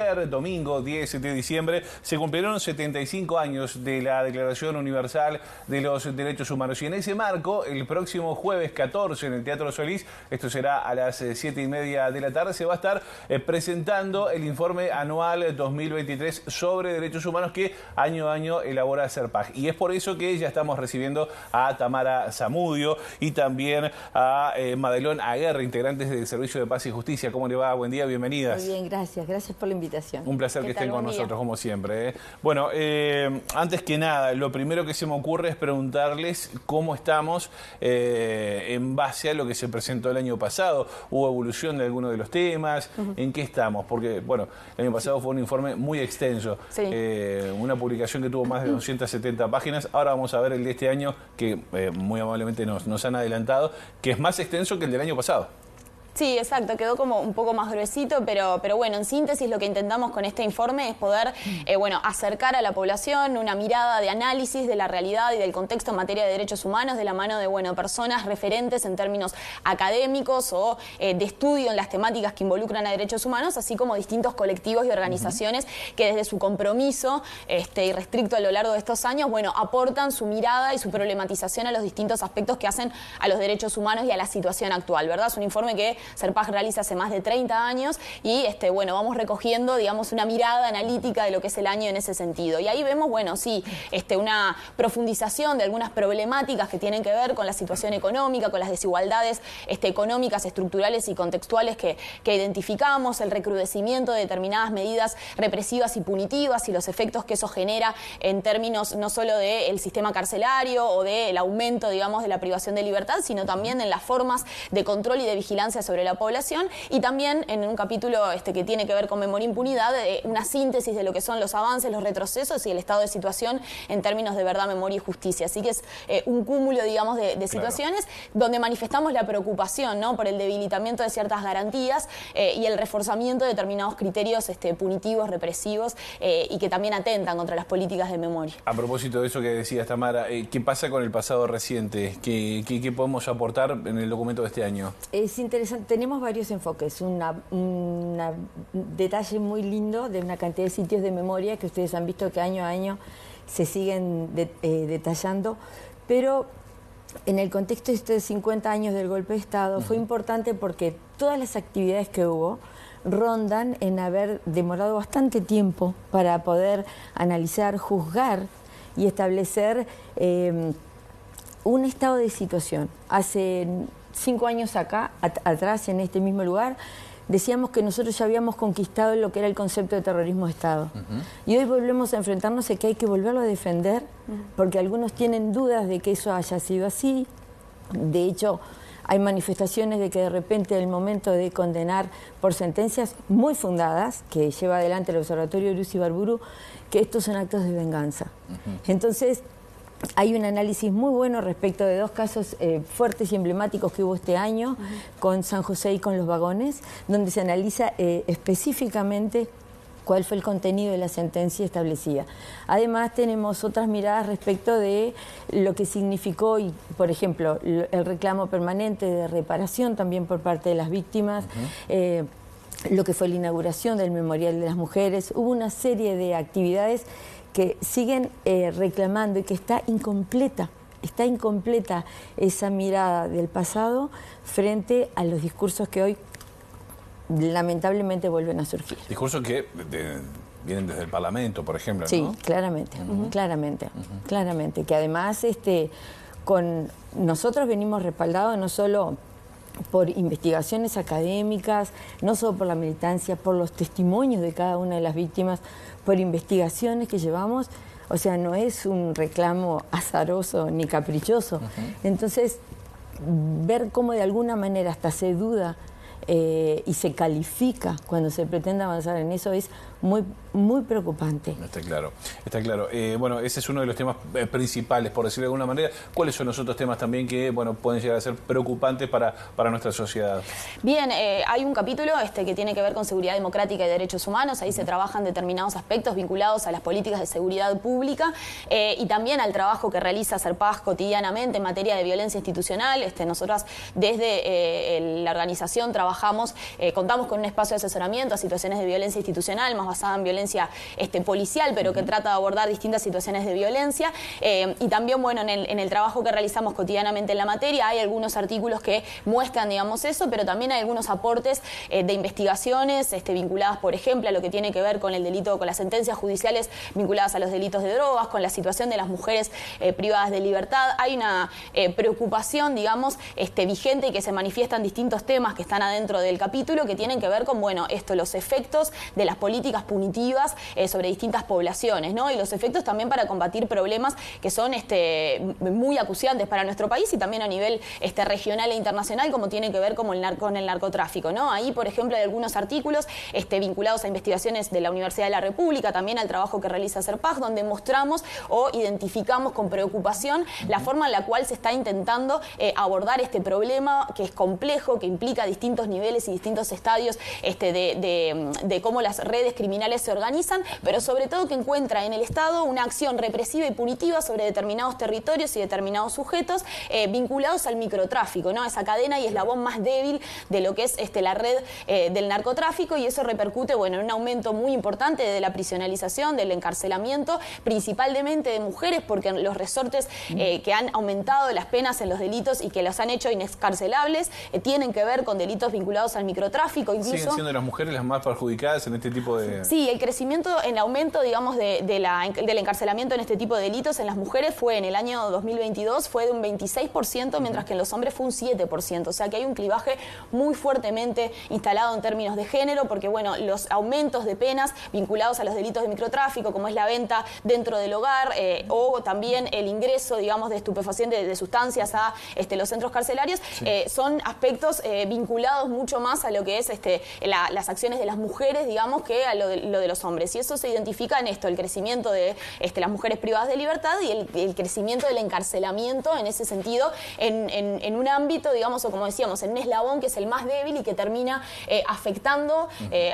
ayer, domingo 10 de diciembre, se cumplieron 75 años de la Declaración Universal de los Derechos Humanos. Y en ese marco, el próximo jueves 14 en el Teatro Solís, esto será a las 7:30 de la tarde, se va a estar presentando el informe anual 2023 sobre derechos humanos que año a año elabora CERPAG. Y es por eso que ya estamos recibiendo a Tamara Zamudio y también a Madelón Aguerre, integrantes del Servicio de Paz y Justicia. ¿Cómo le va? Buen día, bienvenidas. Muy bien, gracias. Gracias por la invitación. Un placer que estén con nosotros, como siempre. Bueno, antes que nada, lo primero que se me ocurre es preguntarles cómo estamos en base a lo que se presentó el año pasado. ¿Hubo evolución de alguno de los temas? ¿En qué estamos? Porque, bueno, el año pasado fue un informe muy extenso. Sí. Una publicación que tuvo más de 270 páginas. Ahora vamos a ver el de este año, que muy amablemente nos han adelantado, que es más extenso que el del año pasado. Sí, exacto, quedó como un poco más gruesito, pero bueno, en síntesis lo que intentamos con este informe es poder acercar a la población una mirada de análisis de la realidad y del contexto en materia de derechos humanos de la mano de personas referentes en términos académicos o de estudio en las temáticas que involucran a derechos humanos, así como distintos colectivos y organizaciones que desde su compromiso irrestricto a lo largo de estos años, aportan su mirada y su problematización a los distintos aspectos que hacen a los derechos humanos y a la situación actual, ¿verdad? Es un informe que CERPAG realiza hace más de 30 años y vamos recogiendo, digamos, una mirada analítica de lo que es el año en ese sentido. Y ahí vemos, una profundización de algunas problemáticas que tienen que ver con la situación económica, con las desigualdades económicas, estructurales y contextuales que identificamos, el recrudecimiento de determinadas medidas represivas y punitivas y los efectos que eso genera en términos no solo del sistema carcelario o del aumento, digamos, de la privación de libertad, sino también en las formas de control y de vigilancia sobre la población, y también en un capítulo que tiene que ver con memoria e impunidad, una síntesis de lo que son los avances, los retrocesos y el estado de situación en términos de verdad, memoria y justicia. Así que es un cúmulo, digamos, de situaciones donde manifestamos la preocupación, ¿no?, por el debilitamiento de ciertas garantías y el reforzamiento de determinados criterios punitivos, represivos y que también atentan contra las políticas de memoria. A propósito de eso que decías, Tamara, ¿qué pasa con el pasado reciente? ¿Qué podemos aportar en el documento de este año? Es interesante, tenemos varios enfoques. Un detalle muy lindo de una cantidad de sitios de memoria que ustedes han visto que año a año se siguen detallando, pero en el contexto de estos 50 años del golpe de Estado fue importante porque todas las actividades que hubo rondan en haber demorado bastante tiempo para poder analizar, juzgar y establecer un estado de situación. Hace 5 años atrás, en este mismo lugar, decíamos que nosotros ya habíamos conquistado lo que era el concepto de terrorismo de Estado. Y hoy volvemos a enfrentarnos a que hay que volverlo a defender, porque algunos tienen dudas de que eso haya sido así. De hecho, hay manifestaciones de que de repente el momento de condenar por sentencias muy fundadas, que lleva adelante el Observatorio Uruz Ibarburu, que estos son actos de venganza. Entonces, hay un análisis muy bueno respecto de 2 casos fuertes y emblemáticos que hubo este año, con San José y con los vagones, donde se analiza específicamente cuál fue el contenido de la sentencia establecida. Además, tenemos otras miradas respecto de lo que significó, y, por ejemplo, el reclamo permanente de reparación también por parte de las víctimas, lo que fue la inauguración del Memorial de las Mujeres. Hubo una serie de actividades que siguen reclamando y que está incompleta esa mirada del pasado frente a los discursos que hoy lamentablemente vuelven a surgir. Discursos que vienen desde el Parlamento, por ejemplo, ¿no? Sí, claramente, claramente, que además con nosotros venimos respaldados no solo por investigaciones académicas, no solo por la militancia, por los testimonios de cada una de las víctimas, por investigaciones que llevamos. O sea, no es un reclamo azaroso ni caprichoso. Entonces, ver cómo de alguna manera hasta se duda y se califica cuando se pretende avanzar en eso es muy preocupante. Está claro, está claro. Bueno, ese es uno de los temas principales, por decirlo de alguna manera. ¿Cuáles son los otros temas también que pueden llegar a ser preocupantes para nuestra sociedad? Bien, hay un capítulo que tiene que ver con seguridad democrática y derechos humanos. Ahí se trabajan determinados aspectos vinculados a las políticas de seguridad pública y también al trabajo que realiza CERPAG cotidianamente en materia de violencia institucional. Nosotras desde la organización trabajamos trabajamos, contamos con un espacio de asesoramiento a situaciones de violencia institucional, más basada en violencia policial, pero que trata de abordar distintas situaciones de violencia. Y también, bueno, en el trabajo que realizamos cotidianamente en la materia hay algunos artículos que muestran, digamos, eso, pero también hay algunos aportes de investigaciones vinculadas, por ejemplo, a lo que tiene que ver con el delito, con las sentencias judiciales vinculadas a los delitos de drogas, con la situación de las mujeres privadas de libertad. Hay una preocupación, digamos, vigente y que se manifiesta en distintos temas que están adentro del capítulo, que tienen que ver con, bueno, los efectos de las políticas punitivas sobre distintas poblaciones, ¿no? Y los efectos también para combatir problemas que son muy acuciantes para nuestro país y también a nivel regional e internacional, como tiene que ver con el narcotráfico, ¿no? Ahí, por ejemplo, hay algunos artículos vinculados a investigaciones de la Universidad de la República, también al trabajo que realiza CERPAJ, donde mostramos o identificamos con preocupación la forma en la cual se está intentando abordar este problema, que es complejo, que implica distintos niveles y distintos estadios de cómo las redes criminales se organizan, pero sobre todo que encuentra en el Estado una acción represiva y punitiva sobre determinados territorios y determinados sujetos vinculados al microtráfico, ¿no? Esa cadena y eslabón más débil de lo que es la red del narcotráfico, y eso repercute, bueno, en un aumento muy importante de la prisionalización, del encarcelamiento, principalmente de mujeres, porque los resortes que han aumentado las penas en los delitos y que los han hecho inexcarcelables tienen que ver con delitos vinculados al microtráfico. Incluso ¿siguen siendo las mujeres las más perjudicadas en este tipo de...? Sí, el crecimiento, el aumento, digamos, del encarcelamiento en este tipo de delitos en las mujeres fue en el año 2022 fue de un 26%, mientras que en los hombres fue un 7%. O sea que hay un clivaje muy fuertemente instalado en términos de género, porque, bueno, los aumentos de penas vinculados a los delitos de microtráfico, como es la venta dentro del hogar o también el ingreso, digamos, de estupefacientes, de sustancias a los centros carcelarios, son aspectos vinculados mucho más a lo que es las acciones de las mujeres, digamos, que a lo de los hombres. Y eso se identifica en esto, el crecimiento de las mujeres privadas de libertad y el crecimiento del encarcelamiento en ese sentido, en un ámbito, digamos, o como decíamos, en un eslabón que es el más débil y que termina afectando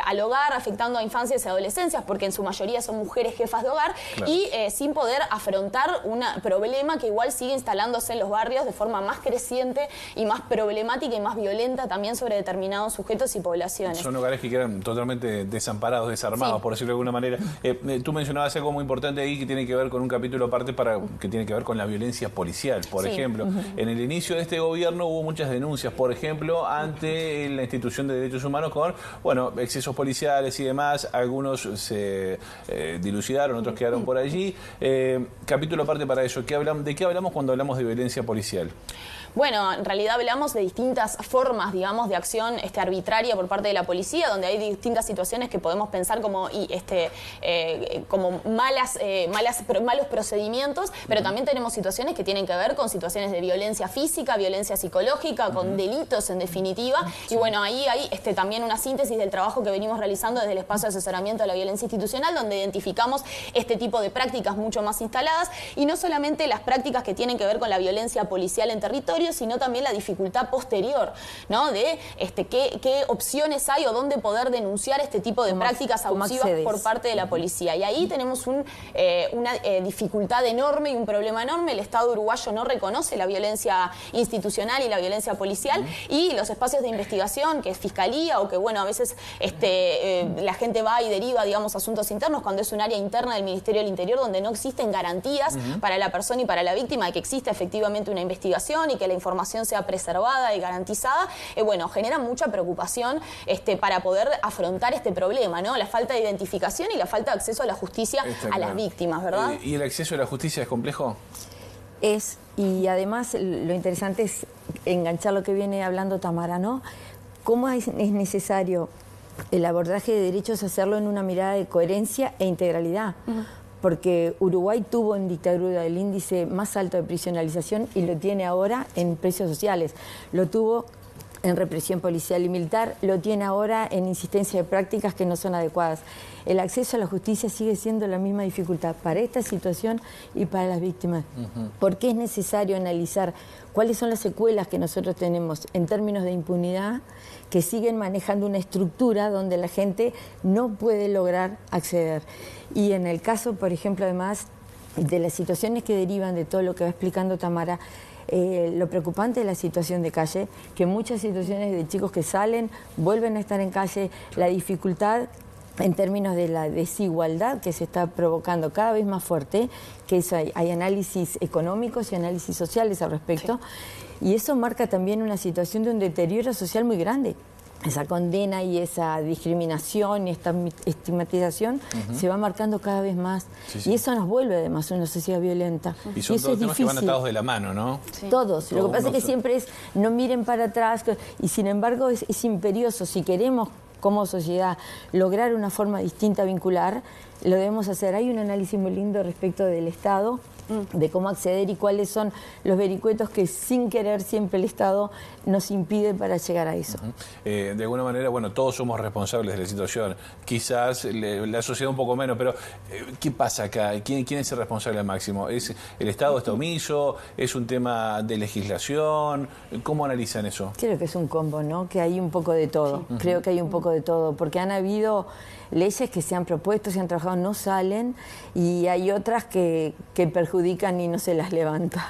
al hogar, afectando a infancias y adolescencias, porque en su mayoría son mujeres jefas de hogar, claro, y sin poder afrontar un problema que igual sigue instalándose en los barrios de forma más creciente y más problemática y más violenta también sobre determinados sujetos y poblaciones. Son hogares que quedan totalmente desamparados, desarmados, sí, por decirlo de alguna manera. Tú mencionabas algo muy importante ahí que tiene que ver con un capítulo aparte que tiene que ver con la violencia policial, por ejemplo. En el inicio de este gobierno hubo muchas denuncias, por ejemplo, ante la institución de derechos humanos con, bueno, excesos policiales y demás. Algunos se dilucidaron, otros quedaron por allí. Capítulo aparte para eso. ¿De qué hablamos cuando hablamos de violencia policial? Bueno, en realidad hablamos de distintas formas, digamos, de acción arbitraria por parte de la policía, donde hay distintas situaciones que podemos pensar como malos procedimientos, pero también tenemos situaciones que tienen que ver con situaciones de violencia física, violencia psicológica, con delitos en definitiva. Y bueno, ahí hay también una síntesis del trabajo que venimos realizando desde el espacio de asesoramiento a la violencia institucional, donde identificamos este tipo de prácticas mucho más instaladas, y no solamente las prácticas que tienen que ver con la violencia policial en territorio, sino también la dificultad posterior, ¿no? De qué opciones hay o dónde poder denunciar este tipo de prácticas abusivas por parte de la policía. Y ahí tenemos una dificultad enorme y un problema enorme. El Estado uruguayo no reconoce la violencia institucional y la violencia policial, y los espacios de investigación, que es fiscalía o que, bueno, a veces la gente va y deriva, digamos, asuntos internos, cuando es un área interna del Ministerio del Interior donde no existen garantías para la persona y para la víctima de que existe efectivamente una investigación y que la información sea preservada y garantizada, bueno, genera mucha preocupación para poder afrontar este problema, ¿no? La falta de identificación y la falta de acceso a la justicia a las víctimas, ¿verdad? ¿Y el acceso a la justicia es complejo? Y además lo interesante es enganchar lo que viene hablando Tamara, ¿no? ¿Cómo es necesario el abordaje de derechos hacerlo en una mirada de coherencia e integralidad? Porque Uruguay tuvo en dictadura el índice más alto de prisionalización y lo tiene ahora en precios sociales. Lo tuvo en represión policial y militar, lo tiene ahora en insistencia de prácticas que no son adecuadas. El acceso a la justicia sigue siendo la misma dificultad para esta situación y para las víctimas. Porque es necesario analizar cuáles son las secuelas que nosotros tenemos en términos de impunidad, que siguen manejando una estructura donde la gente no puede lograr acceder. Y en el caso, por ejemplo, además de las situaciones que derivan de todo lo que va explicando Tamara, lo preocupante es la situación de calle, que muchas situaciones de chicos que salen, vuelven a estar en calle, la dificultad en términos de la desigualdad que se está provocando cada vez más fuerte, que eso hay análisis económicos y análisis sociales al respecto, y eso marca también una situación de un deterioro social muy grande. Esa condena y esa discriminación y esta estigmatización se va marcando cada vez más. Y eso nos vuelve además una sociedad violenta. Y son todos temas que van atados de la mano, ¿no? Todos. Lo que pasa es que siempre es, no miren para atrás, y sin embargo es imperioso. Si queremos como sociedad lograr una forma distinta a vincular, lo debemos hacer. Hay un análisis muy lindo respecto del Estado, de cómo acceder y cuáles son los vericuetos que sin querer siempre el Estado nos impide para llegar a eso. De alguna manera, bueno, todos somos responsables de la situación. Quizás la sociedad un poco menos, pero ¿qué pasa acá? ¿Quién es el responsable al máximo? ¿Es el Estado está omiso? ¿Es un tema de legislación? ¿Cómo analizan eso? Creo que es un combo, ¿no? Que hay un poco de todo. Creo que hay un poco de todo, porque han habido leyes que se han propuesto, se han trabajado, no salen, y hay otras que perjudican y no se las levanta.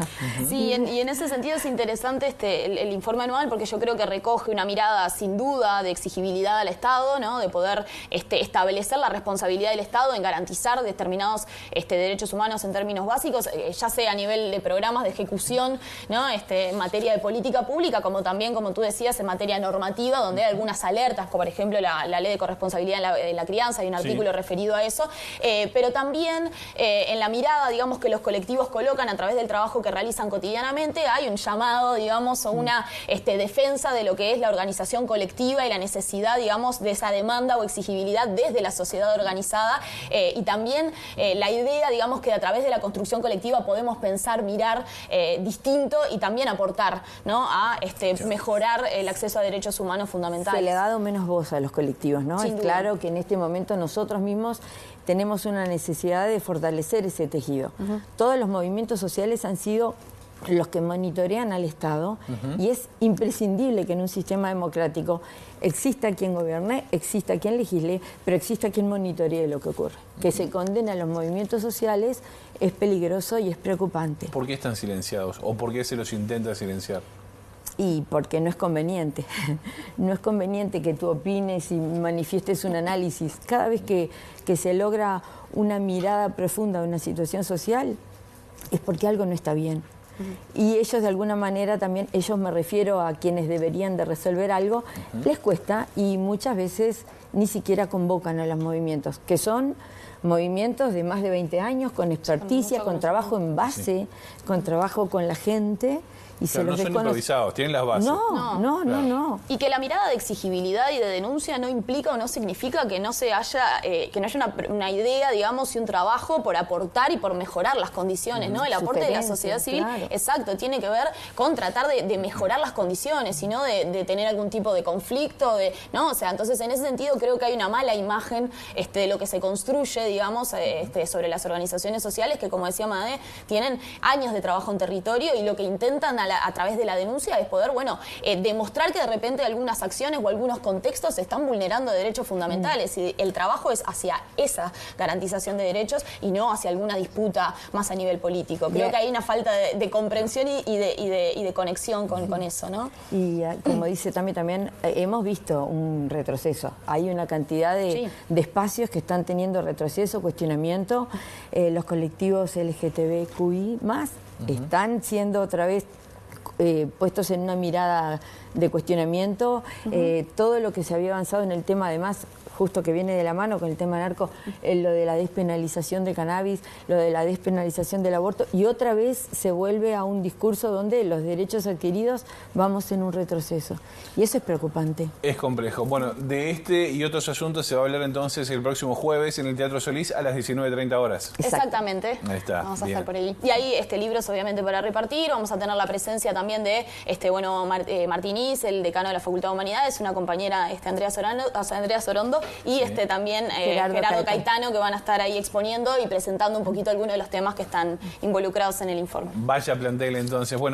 Sí, y en ese sentido es interesante el informe anual, porque yo creo que recoge una mirada sin duda de exigibilidad al Estado, ¿no? De poder establecer la responsabilidad del Estado en garantizar determinados derechos humanos en términos básicos, ya sea a nivel de programas de ejecución, ¿no? En materia de política pública, como también, como tú decías, en materia normativa, donde hay algunas alertas, como por ejemplo la ley de corresponsabilidad en la crianza, hay un artículo referido a eso, pero también en la mirada, digamos, que los colectivos colocan a través del trabajo que realizan cotidianamente, hay un llamado, digamos, o una defensa de lo que es la organización colectiva y la necesidad, digamos, de esa demanda o exigibilidad desde la sociedad organizada, y también la idea, digamos, que a través de la construcción colectiva podemos pensar, mirar distinto y también aportar, ¿no? A mejorar el acceso a derechos humanos fundamentales. Se le ha dado menos voz a los colectivos, ¿no? Sin Es claro que en este momento nosotros mismos tenemos una necesidad de fortalecer ese tejido. Todos los movimientos sociales han sido los que monitorean al Estado, y es imprescindible que en un sistema democrático exista quien gobierne, exista quien legisle, pero exista quien monitoree lo que ocurre. Que se condene a los movimientos sociales es peligroso y es preocupante. ¿Por qué están silenciados? ¿O por qué se los intenta silenciar? Y porque no es conveniente. No es conveniente que tú opines y manifiestes un análisis. Cada vez que se logra una mirada profunda de una situación social, es porque algo no está bien. Y ellos de alguna manera también, ellos me refiero a quienes deberían de resolver algo, les cuesta y muchas veces ni siquiera convocan a los movimientos, que son movimientos de más de 20 años, con experticia, con trabajo en base, con trabajo con la gente. Y se los no son improvisados, tienen las bases. No. Y que la mirada de exigibilidad y de denuncia no implica o no significa que no haya una idea, digamos, y un trabajo por aportar y por mejorar las condiciones, ¿no? El aporte de la sociedad civil, exacto, tiene que ver con tratar de mejorar las condiciones y no de tener algún tipo de conflicto, ¿no? O sea, entonces en ese sentido creo que hay una mala imagen de lo que se construye, digamos, sobre las organizaciones sociales que, como decía Made, tienen años de trabajo en territorio y lo que intentan a través de la denuncia es poder, demostrar que de repente algunas acciones o algunos contextos están vulnerando derechos fundamentales y el trabajo es hacia esa garantización de derechos y no hacia alguna disputa más a nivel político. Creo que hay una falta de comprensión y de conexión con eso, ¿no? Y como dice también hemos visto un retroceso. Hay una cantidad de espacios que están teniendo retroceso, cuestionamiento. Los colectivos LGTBQI+, están siendo otra vez puestos en una mirada de cuestionamiento. Todo lo que se había avanzado en el tema, además, justo que viene de la mano con el tema narco, lo de la despenalización del cannabis, lo de la despenalización del aborto, y otra vez se vuelve a un discurso donde los derechos adquiridos vamos en un retroceso. Y eso es preocupante. Es complejo. Bueno, de este y otros asuntos se va a hablar entonces el próximo jueves en el Teatro Solís a las 19:30 horas. Exactamente. Ahí está. Vamos a estar por ahí. Y hay libros obviamente para repartir. Vamos a tener la presencia también de Martínez, el decano de la Facultad de Humanidades, una compañera Andrea Sorondo y también Gerardo Caetano, que van a estar ahí exponiendo y presentando un poquito algunos de los temas que están involucrados en el informe. Vaya plantel entonces. Bueno.